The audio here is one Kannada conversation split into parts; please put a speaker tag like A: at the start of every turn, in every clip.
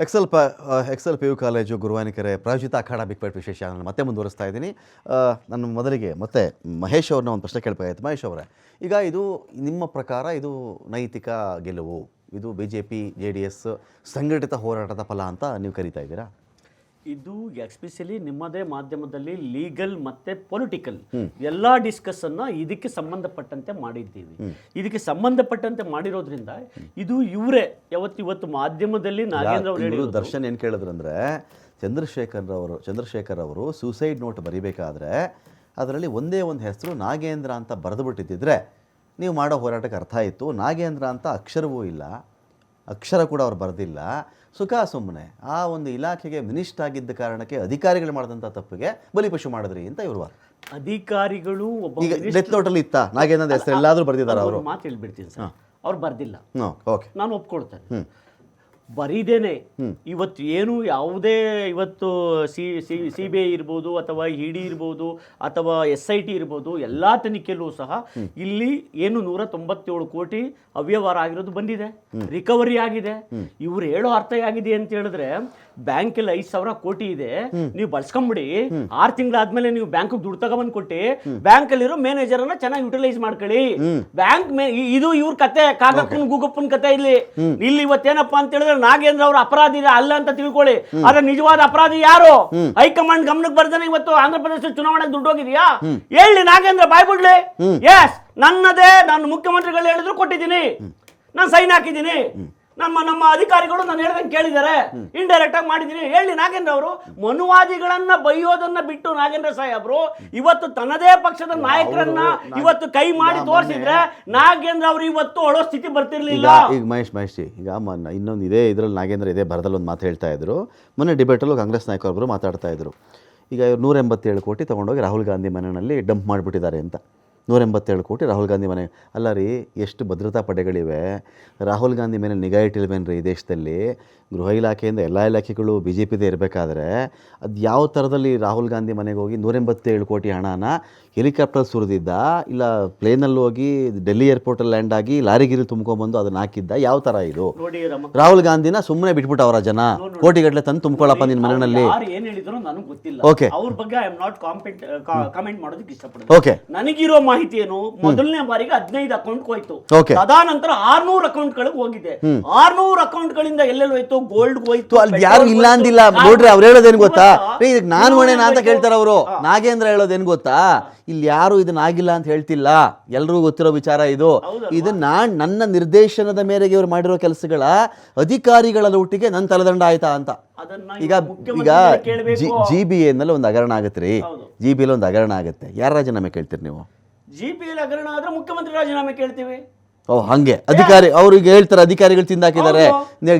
A: ಎಕ್ಸೆಲ್ PU ಕಾಲೇಜು ಗುರುವಾನಿಕೆರೆ ಪ್ರಾಯೋಜಿತ ಅಖಾಡ ಬಿಗ್ ಫೈಟ್ ವಿಶೇಷ ನಾನು ಮತ್ತೆ ಮುಂದುವರಿಸ್ತಾ ಇದ್ದೀನಿ. ನಾನು ಮೊದಲಿಗೆ ಮತ್ತೆ ಮಹೇಶ್ ಅವ್ರನ್ನ ಒಂದು ಪ್ರಶ್ನೆ ಕೇಳಬೇಕಾಯ್ತು. ಮಹೇಶ್ ಅವರೇ, ಈಗ ಇದು ನಿಮ್ಮ ಪ್ರಕಾರ ಇದು ನೈತಿಕ ಗೆಲುವು, ಇದು BJP JDS ಸಂಘಟಿತ ಹೋರಾಟದ ಫಲ ಅಂತ ನೀವು ಕರೀತಾ ಇದ್ದೀರಾ?
B: ಇದು ಎಸ್ಪೆಷಲಿ ನಿಮ್ಮದೇ ಮಾಧ್ಯಮದಲ್ಲಿ ಲೀಗಲ್ ಮತ್ತೆ ಪೊಲಿಟಿಕಲ್ ಎಲ್ಲ ಡಿಸ್ಕಸ್ಸನ್ನು ಇದಕ್ಕೆ ಸಂಬಂಧಪಟ್ಟಂತೆ ಮಾಡಿದ್ದೀವಿ. ಇದಕ್ಕೆ ಸಂಬಂಧಪಟ್ಟಂತೆ ಮಾಡಿರೋದ್ರಿಂದ ಇದು ಇವರೇ ಇವತ್ತು ಮಾಧ್ಯಮದಲ್ಲಿ ನಾಗೇಂದ್ರ ಅವರು
A: ದರ್ಶನ್ ಏನು ಕೇಳಿದ್ರಂದ್ರೆ, ಚಂದ್ರಶೇಖರ್ ಅವರು ಸೂಸೈಡ್ ನೋಟ್ ಬರಿಬೇಕಾದ್ರೆ ಅದರಲ್ಲಿ ಒಂದೇ ಒಂದು ಹೆಸರು ನಾಗೇಂದ್ರ ಅಂತ ಬರೆದು ಬಿಟ್ಟಿದ್ದಿದ್ರೆ ನೀವು ಮಾಡೋ ಹೋರಾಟಕ್ಕೆ ಅರ್ಥ ಇತ್ತು. ನಾಗೇಂದ್ರ ಅಂತ ಅಕ್ಷರವೂ ಇಲ್ಲ, ಅಕ್ಷರ ಕೂಡ ಅವ್ರು ಬರೆದಿಲ್ಲ. ಸುಮ್ಮನೆ ಆ ಒಂದು ಇಲಾಖೆಗೆ ಮಿನಿಸ್ಟರ್ ಆಗಿದ್ದ ಕಾರಣಕ್ಕೆ ಅಧಿಕಾರಿಗಳು ಮಾಡಿದಂಥ ತಪ್ಪಿಗೆ ಬಲಿಪಶು ಮಾಡಿದ್ರಿ ಅಂತ ಇವರು
B: ಅಧಿಕಾರಿಗಳು
A: ಈಗ ಡೆತ್ ನೋಟಲ್ಲಿ ಇತ್ತ ನಾಗೇಂದ್ರ ಹೆಸರು ಎಲ್ಲಾದರೂ ಬರೆದಿದ್ದಾರೆ? ಅವರು
B: ಮಾತು ಹೇಳ್ಬಿಡ್ತೀನಿ ಸರ್, ಅವ್ರು ಬರ್ದಿಲ್ಲ,
A: ಓಕೆ,
B: ನಾನು ಒಪ್ಕೊಳ್ತೇನೆ. ಬರೀದೇನೆ ಇವತ್ತು ಏನು ಯಾವುದೇ ಇವತ್ತು CBI ಇರ್ಬೋದು ಅಥವಾ ED ಇರ್ಬೋದು ಅಥವಾ SIT ಇರ್ಬೋದು ಎಲ್ಲ ತನಿಖೆಯಲ್ಲೂ ಸಹ ಇಲ್ಲಿ ಏನು 197 ಕೋಟಿ ಅವ್ಯವಹಾರ ಆಗಿರೋದು ಬಂದಿದೆ, ರಿಕವರಿ ಆಗಿದೆ. ಇವ್ರು ಹೇಳೋ ಅರ್ಥ ಆಗಿದೆ ಅಂತ ಹೇಳಿದ್ರೆ ಬ್ಯಾಂಕಲ್ಲಿ 5,000 ಕೋಟಿ ಇದೆ, ನೀವು ಬಳಸ್ಕೊಂಬಿಡಿ, 6 ತಿಂಗಳಾದ್ಮೇಲೆ ನೀವು ಬ್ಯಾಂಕ್ ದುಡ್ಡು ತಗೊಂಬಂದು ಕೊಟ್ಟು ಬ್ಯಾಂಕಲ್ಲಿರೋ ಮ್ಯಾನೇಜರ್ ಅನ್ನ ಚೆನ್ನಾಗಿ ಯುಟಿಲೈಸ್ ಮಾಡ್ಕೊಳ್ಳಿ. ಬ್ಯಾಂಕ್ ಇದು ಇವ್ರ ಕತೆ, ಕಾಗಪ್ಪನ ಗೂಗಪ್ಪನ ಕತೆ. ಇಲ್ಲಿ ಇವತ್ತೇನಪ್ಪಾ ಅಂತ ಹೇಳಿದ್ರೆ ನಾಗೇಂದ್ರ ಅವರು ಅಪರಾಧಿ ಅಲ್ಲ ಅಂತ ತಿಳ್ಕೊಳ್ಳಿ. ಆದ್ರೆ ನಿಜವಾದ ಅಪರಾಧಿ ಯಾರು? ಹೈಕಮಾಂಡ್ ಗಮನಕ್ಕೆ ಬರ್ತಾನೆ. ಇವತ್ತು ಆಂಧ್ರ ಪ್ರದೇಶ ಚುನಾವಣೆಗೆ ದುಡ್ಡು ಹೋಗಿದ್ಯಾ ಹೇಳಿ ನಾಗೇಂದ್ರ ಬಾಯ್ಬಿಡ್ಲಿ. ಎಸ್, ನನ್ನದೇ, ನಾನು ಮುಖ್ಯಮಂತ್ರಿಗಳು ಹೇಳಿದ್ರು ಕೊಟ್ಟಿದ್ದೀನಿ, ನಾನು ಸೈನ್ ಹಾಕಿದ್ದೀನಿ, ನಮ್ಮ ಅಧಿಕಾರಿಗಳು ನಾನು ಹೇಳ್ದಂಗೆ ಕೇಳಿದ್ದಾರೆ, ಇಂಡೈರೆಕ್ಟ್ ಆಗಿ ಮಾಡಿದ್ದೀನಿ ಹೇಳಿ ನಾಗೇಂದ್ರ ಅವರು. ಮನುವಾದಿಗಳನ್ನ ಬೈಯೋದನ್ನ ಬಿಟ್ಟು ನಾಗೇಂದ್ರ ಸಾಹೇಬ್ರು ಇವತ್ತು ತನ್ನದೇ ಪಕ್ಷದ ನಾಯಕರನ್ನ ಇವತ್ತು ಕೈ ಮಾಡಿ ತೋರಿಸಿದ್ರೆ ನಾಗೇಂದ್ರ ಅವರು ಇವತ್ತು ಅಳೋ ಸ್ಥಿತಿ ಬರ್ತಿರ್ಲಿಲ್ಲ.
A: ಈಗ ಮಹೇಶ್ ಈಗ ಇನ್ನೊಂದು ಇದರಲ್ಲಿ ನಾಗೇಂದ್ರ ಇದೇ ಬರದಲ್ಲಿ ಒಂದು ಮಾತು ಹೇಳ್ತಾ ಇದ್ರು. ಮೊನ್ನೆ ಡಿಬೇಟಲ್ಲೂ ಕಾಂಗ್ರೆಸ್ ನಾಯಕರೊಬ್ಬರು ಮಾತಾಡ್ತಾ ಇದ್ರು. ಈಗ 187 ಕೋಟಿ ತೊಗೊಂಡೋಗಿ ರಾಹುಲ್ ಗಾಂಧಿ ಮನೆಯಲ್ಲಿ ಡಂಪ್ ಮಾಡಿಬಿಟ್ಟಿದ್ದಾರೆ ಅಂತ. 187 ಕೋಟಿ ರಾಹುಲ್ ಗಾಂಧಿ ಮನೆ. ಅಲ್ಲ ರೀ, ಎಷ್ಟು ಭದ್ರತಾ ಪಡೆಗಳಿವೆ, ರಾಹುಲ್ ಗಾಂಧಿ ಮೇಲೆ ನಿಗಾ ಇಟ್ಟಿಲ್ವೇನ್ರಿ ಈ ದೇಶದಲ್ಲಿ? ಗೃಹ ಇಲಾಖೆಯಿಂದ ಎಲ್ಲ ಇಲಾಖೆಗಳು BJPದೇ ಇರಬೇಕಾದ್ರೆ ಅದು ಯಾವ ಥರದಲ್ಲಿ ರಾಹುಲ್ ಗಾಂಧಿ ಮನೆಗೆ ಹೋಗಿ 187 ಕೋಟಿ ಹಣನ ಹೆಲಿಕಾಪ್ಟರ್ ಸುರಿದಿದ್ದ, ಇಲ್ಲ ಪ್ಲೇನಲ್ಲಿ ಹೋಗಿ ಡೆಲ್ಲಿ ಏರ್ಪೋರ್ಟಲ್ಲಿ ಲ್ಯಾಂಡ್ ಆಗಿ ಲಾರಿಗಿರಿ ತುಂಬ್ಕೊಂಡ್ಬಂದು ಅದನ್ನ ಹಾಕಿದ್ದ? ಯಾವ ಥರ ಇದು? ರಾಹುಲ್ ಗಾಂಧಿನ ಸುಮ್ಮನೆ ಬಿಟ್ಬಿಟ್ಟು ಅವರ ಜನ ಕೋಟಿಗಟ್ಟಲೆ ತಂದು ತುಂಬ್ಕೊಳ್ಳಪ್ಪ ನಿನ್ನ ಮನೆಯಲ್ಲಿ. ಓಕೆ,
B: ಅವ್ರ ಬಗ್ಗೆ ಐ ಆಮ್ ನಾಟ್ ಕಾಮೆಂಟ್ ಮಾಡೋದಕ್ಕೆ ಇಷ್ಟಪಡ್ತೀನಿ.
A: ಓಕೆ,
B: ನನಗಿರೋ ಮಾಹಿತಿ ಏನು, ಮೊದಲನೇ ಬಾರಿಗೆ 15 ಅಕೌಂಟ್ ಹೋಯ್ತು, ತದಾನಂತರ 600 ಅಕೌಂಟ್ಗಳಿಗೆ ಹೋಗಿದೆ. 600 ಅಕೌಂಟ್ಗಳಿಂದ ಎಲ್ಲೆಲ್ಲಿ ಹೋಯ್ತು? ಗೋಲ್ಡ್ ಹೋಯ್ತು.
A: ಅಲ್ಲಿ ಯಾರು ಇಲ್ಲ ಅಂದಿಲ್ಲ ನೋಡ್ರಿ. ಅವ್ರು ಹೇಳೋದೇನು ಗೊತ್ತಾ, ಇದಕ್ಕೆ ನಾನು ಹೊಣೆನಾ ಅಂತ ಕೇಳ್ತಾರ ಅವರು. ನಾಗೇಂದ್ರ ಹೇಳೋದೇನು ಗೊತ್ತಾ, ಇಲ್ಲಿ ಯಾರು ಇದನ್ನಾಗಿಲ್ಲ ಅಂತ ಹೇಳ್ತಿಲ್ಲ, ಎಲ್ರಿಗೂ ಗೊತ್ತಿರೋ ವಿಚಾರ ಇದು. ನನ್ನ ನಿರ್ದೇಶನದ ಮೇರೆಗೆ ಇವ್ರು ಮಾಡಿರೋ ಕೆಲಸಗಳ ಅಧಿಕಾರಿಗಳ ಲೂಟಿಗೆ ನನ್ನ ತಲೆದಂಡ ಆಯ್ತಾ ಅಂತ. ಈಗ GBA ನಲ್ಲಿ ಒಂದು ಹಗರಣ ಆಗುತ್ತೆ ರೀ, GBA ಒಂದು ಹಗರಣ ಆಗುತ್ತೆ, ಯಾರ ರಾಜೀನಾಮೆ ಕೇಳ್ತೀರಿ ನೀವು?
B: GBA ಹಗರಣ ಆದ್ರೆ ಮುಖ್ಯಮಂತ್ರಿ ರಾಜೀನಾಮೆ ಕೇಳ್ತೀವಿ.
A: ಹಂಗೆ ಅಧಿಕಾರಿ ಅವ್ರಿಗೆ ಹೇಳ್ತಾರೆ, ಅಧಿಕಾರಿಗಳು ತಿಂದಾಕಿದ್ದಾರೆ,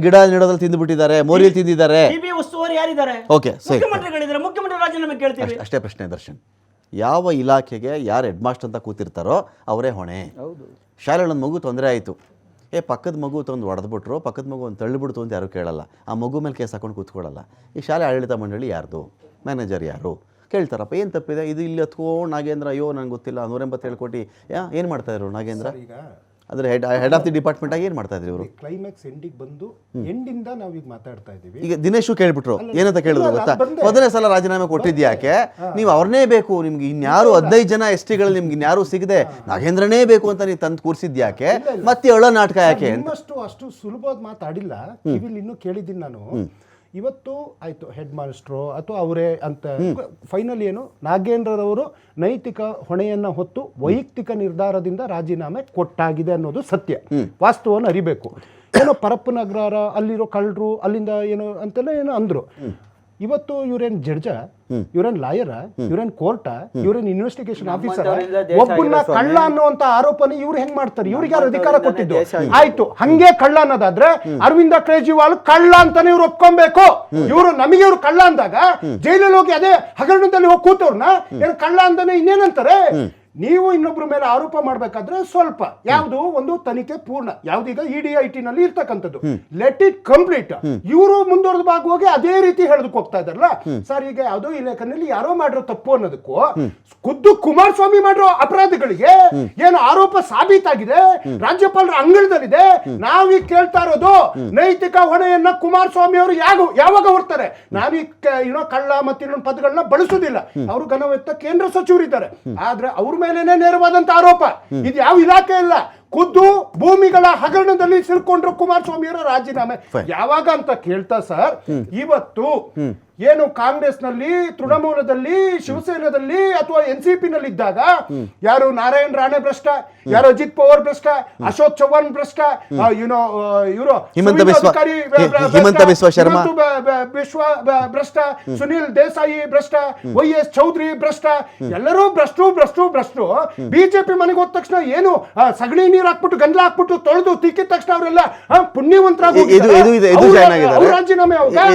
A: ಗಿಡ ನೆಡೋದ್ರಲ್ಲಿ ತಿಂದುಬಿಟ್ಟಿದ್ದಾರೆ, ಮೋರಿಯಲ್ಲಿ ತಿಂದಿದ್ದಾರೆ.
B: ಉಸ್ತುವಾರಿ ಯಾರಿದ್ದಾರೆ?
A: ಓಕೆ, ಸರಿ,
B: ಮುಖ್ಯಮಂತ್ರಿಗಳಿದ್ದಾರೆ, ಮುಖ್ಯಮಂತ್ರಿ ರಾಜೀನಾಮೆ ಕೇಳ್ತೀವಿ.
A: ಅಷ್ಟೇ ಪ್ರಶ್ನೆ ದರ್ಶನ್. ಯಾವ ಇಲಾಖೆಗೆ ಯಾರು ಹೆಡ್ ಮಾಸ್ಟರ್ ಅಂತ ಕೂತಿರ್ತಾರೋ ಅವರೇ ಹೊಣೆ. ಶಾಲೆಯಲ್ಲಿ ಒಂದು ಮಗು ತೊಂದರೆ ಆಯಿತು, ಪಕ್ಕದ ಮಗು ತಂದು ಹೊಡೆದ್ಬಿಟ್ರು, ಪಕ್ಕದ ಮಗು ಒಂದು ತಳ್ಳಿಬಿಡ್ತು ಅಂತ ಯಾರು ಕೇಳಲ್ಲ, ಆ ಮಗು ಮೇಲೆ ಕೇಸ್ ಹಾಕೊಂಡು ಕೂತ್ಕೊಳ್ಳಲ್ಲ. ಈ ಶಾಲೆ ಆಡಳಿತ ಮಂಡಳಿ ಯಾರ್ದು, ಮ್ಯಾನೇಜರ್ ಯಾರು ಕೇಳ್ತಾರಪ್ಪ, ಏನು ತಪ್ಪಿದೆ ಇದು? ಇಲ್ಲಿ ಹತ್ಕೊಂಡು ನಾಗೇಂದ್ರ, ಅಯ್ಯೋ ನನಗೆ ಗೊತ್ತಿಲ್ಲ, 187 ಕೋಟಿ ಏನು ಮಾಡ್ತಾಯಿದ್ರು ನಾಗೇಂದ್ರ? ಆದರೆ ಹೆಡ್ ಆಫ್ ದಿ ಡಿಪಾರ್ಟ್ಮೆಂಟ್ ಆಗಿ ಏನು ಮಾಡ್ತಾ ಇದ್ರಿ ಇವರು?
C: ಕ್ಲೈಮ್ಯಾಕ್ಸ್ ಎಂಡಿಗೆ ಬಂದು ಎಂಡಿಂದ ನಾವೀಗ ಮಾತಾಡ್ತಾ ಇದ್ದೀವಿ.
A: ಈಗ ದಿನೇಶು ಕೇಳ್ಬಿಟ್ರು, ಏನಂತ ಕೇಳಿದ್ರು ಗೊತ್ತಾ, ಮೊದಲನೇ ಸಲ ರಾಜೀನಾಮೆ ಕೊಟ್ಟಿದ್ಯಾಕೆ? ನೀವು ಅವ್ರನ್ನೇ ಬೇಕು, ನಿಮ್ಗೆ ಇನ್ಯಾರು 15 ಜನ STಗಳು ನಿಮ್ಗೆ ಇನ್ಯಾರು ಸಿಗದೆ ನಾಗೇಂದ್ರನೇ ಬೇಕು ಅಂತ ನೀವು ತಂದು ಕೂರಿಸಿದ್ಯಾಕೆ? ಮತ್ತೆ ಒಳ್ಳೆ ನಾಟಕ ಯಾಕೆ?
C: ಅಷ್ಟು ಸುಲಭವಾದ ಮಾತಾಡಿಲ್ಲ, ಕಿವಿಲಿ ಇನ್ನೂ ಕೇಳಿದ್ದೀನಿ ನಾನು. ಇವತ್ತು ಆಯಿತು ಹೆಡ್ ಮಾಸ್ಟ್ರು ಅಥವಾ ಅವರೇ ಅಂತ, ಫೈನಲ್ ಏನು ನಾಗೇಂದ್ರರವರು ನೈತಿಕ ಹೊಣೆಯನ್ನು ಹೊತ್ತು ವೈಯಕ್ತಿಕ ನಿರ್ಧಾರದಿಂದ ರಾಜೀನಾಮೆ ಕೊಟ್ಟಾಗಿದೆ ಅನ್ನೋದು ಸತ್ಯ. ವಾಸ್ತವವನ್ನು ಅರಿಬೇಕು. ಏನೋ ಪರಪ್ಪನಗರ ಅಲ್ಲಿರೋ ಕಳ್ಳರು ಅಲ್ಲಿಂದ ಏನೋ ಅಂತೆಲ್ಲ ಏನೋ ಅಂದರು. ಇವತ್ತು ಇವ್ರೇನ್ ಜಡ್ಜ, ಇವ್ರೇನ್ ಲಾಯರ, ಇವ್ರೇನ್ ಕೋರ್ಟ, ಇವ್ರೇನ್ ಇನ್ವೆಸ್ಟಿಗೇಷನ್ ಆಫೀಸರ್? ಒಬ್ಬನ್ನ ಕಳ್ಳ ಅನ್ನುವಂತ ಆರೋಪನ ಇವ್ರು ಹೆಂಗ್ ಮಾಡ್ತಾರೆ? ಇವ್ರಿಗೆ ಯಾರು ಅಧಿಕಾರ ಕೊಟ್ಟಿದ್ದು? ಆಯ್ತು, ಹಂಗೆ ಕಳ್ಳ ಅನ್ನೋದಾದ್ರೆ ಅರವಿಂದ ಕೇಜ್ರಿವಾಲ್ ಕಳ್ಳ ಅಂತಾನೆ ಇವ್ರು ಒಪ್ಕೊಬೇಕು. ಇವ್ರು ನಮಗೆ ಇವ್ರು ಕಳ್ಳ ಅಂದಾಗ ಜೈಲಲ್ಲಿ ಹೋಗಿ ಅದೇ ಹಗರಣದಲ್ಲಿ ಹೋಗಿ ಕೂತವ್ರನ್ನ ಏನು ಕಳ್ಳ ಅಂತಾನೆ ಇನ್ನೇನಂತಾರೆ? ನೀವು ಇನ್ನೊಬ್ಬರ ಮೇಲೆ ಆರೋಪ ಮಾಡ್ಬೇಕಾದ್ರೆ ಸ್ವಲ್ಪ ಯಾವುದು ಒಂದು ತನಿಖೆ ಪೂರ್ಣ ಯಾವ್ದೀಗ EDIT ನಲ್ಲಿ ಇರ್ತಕ್ಕಂಥದ್ದು ಲೆಟ್ ಇಟ್ ಕಂಪ್ಲೀಟ್. ಇವರು ಮುಂದುವರೆದ ಭಾಗವಾಗಿ ಅದೇ ರೀತಿ ಹೇಳೋದಕ್ಕೆ ಹೋಗ್ತಾ ಇದಾರಲ್ಲ ಸರ್. ಈಗ ಯಾವುದೋ ಇಲಾಖೆನಲ್ಲಿ ಯಾರೋ ಮಾಡಿರೋ ತಪ್ಪು ಅನ್ನೋದಕ್ಕೂ ಖುದ್ದು ಕುಮಾರಸ್ವಾಮಿ ಮಾಡಿರೋ ಅಪರಾಧಗಳಿಗೆ ಏನು ಆರೋಪ ಸಾಬೀತಾಗಿದೆ, ರಾಜ್ಯಪಾಲರ ಅಂಗಳದಲ್ಲಿದೆ. ನಾವೀಗ ಕೇಳ್ತಾ ಇರೋದು ನೈತಿಕ ಹೊಣೆಯನ್ನ ಕುಮಾರಸ್ವಾಮಿ ಅವರು ಯಾವಾಗ ಹೊರ್ತಾರೆ. ನಾವೀಗ ಕಳ್ಳ ಮತ್ತು ಇನ್ನೊಂದು ಪದಗಳನ್ನ ಬಳಸುದಿಲ್ಲ. ಅವರು ಘನವೆತ್ತ ಕೇಂದ್ರ ಸಚಿವರಿದ್ದಾರೆ, ಆದ್ರೆ ಅವ್ರ ಮೇಲೇನೆ ನೇರವಾದಂತ ಆರೋಪ. ಇದು ಯಾವ ಇಲಾಖೆ ಇಲ್ಲ, ಖುದ್ದು ಭೂಮಿಗಳ ಹಗರಣದಲ್ಲಿ ಸಿಲ್ಕೊಂಡ್ರು ಕುಮಾರಸ್ವಾಮಿ ಅವರ ರಾಜೀನಾಮೆ ಯಾವಾಗ ಅಂತ ಕೇಳ್ತಾ ಸರ್. ಇವತ್ತು ಏನು ಕಾಂಗ್ರೆಸ್ ನಲ್ಲಿ, ತೃಣಮೂಲದಲ್ಲಿ, ಶಿವಸೇನಾದಲ್ಲಿ ಅಥವಾ NCP ನಲ್ಲಿ ಇದ್ದಾಗ ಯಾರು ನಾರಾಯಣ್ ರಾಣೆ ಭ್ರಷ್ಟ, ಯಾರು ಅಜಿತ್ ಪವಾರ್ ಭ್ರಷ್ಟ, ಅಶೋಕ್ ಚೌಹಾಣ್ ಭ್ರಷ್ಟ, ಇವರು
A: ಹಿಮಂತ ಬಿಸ್ವ ಶರ್ಮಾ
C: ಭ್ರಷ್ಟ, ಸುನಿಲ್ ದೇಸಾಯಿ ಭ್ರಷ್ಟ, YS ಚೌಧರಿ ಭ್ರಷ್ಟ, ಎಲ್ಲರೂ ಭ್ರಷ್ಟು. ಬಿಜೆಪಿ ಮನೆಗೆ ಹೋದ ತಕ್ಷಣ ಏನು ಸಗಣಿ ನೀರು ಹಾಕ್ಬಿಟ್ಟು ಗಂಜಲ ಹಾಕ್ಬಿಟ್ಟು ತೊಳೆದು ತಿಕ್ಕಿದ ತಕ್ಷಣ ಅವರೆಲ್ಲ ಪುಣ್ಯವಂತರಾಗಿ ರಾಜೀನಾಮೆ